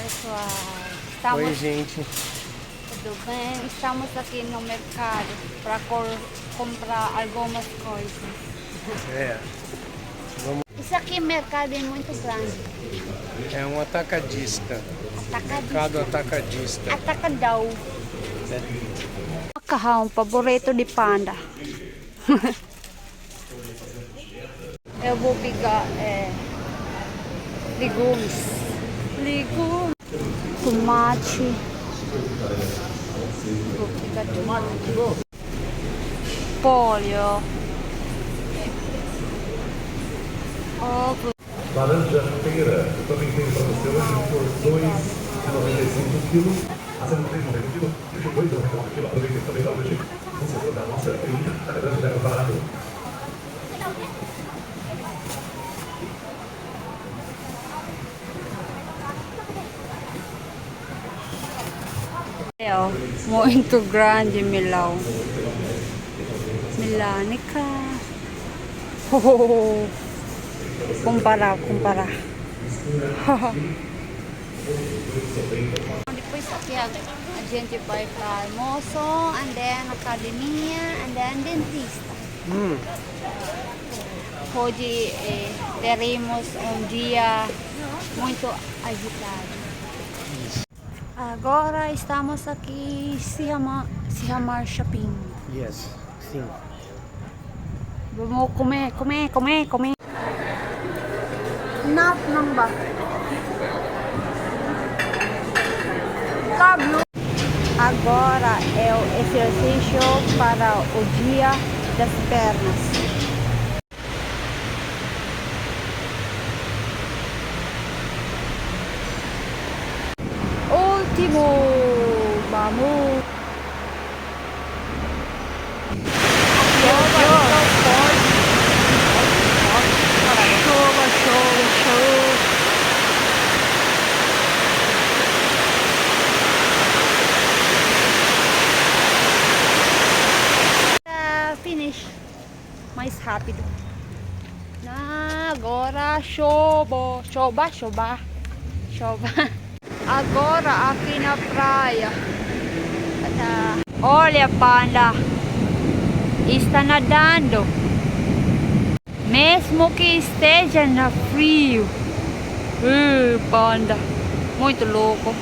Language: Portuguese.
pessoal. Estamos... Oi, gente. Tudo bem? Estamos aqui no mercado para comprar algumas coisas. É. Vamos... Isso aqui mercado é muito grande. É um atacadista. Mercado atacadista. Atacadão. É. Macarrão, favorito de Panda. Eu vou pegar legumes. Tomate. Vou pegar tomate. Pollo. Ovo. Laranja feira, eu também tenho para você hoje por R$ 2,95 quilos. A R$ 73,90 quilos, R$ 22,90 quilos. Aproveite também lá hoje. O setor da nossa feira, a laranja é barato. Muito grande Milão. Milânica. Oh, comparar. Depois aqui a gente vai para almoço, and then academia, and then dentista. Hoje teremos dia muito agitado. Agora estamos aqui em Sihamar Shopping. Yes, sim. Vamos comer. Nap lang ba? Love you. Agora é o exercício para o dia das pernas. Último. Vamos. Finish mais rápido. Agora chova. Agora aqui na praia. Olha, Panda está nadando, mesmo que esteja no frio. Panda, muito louco.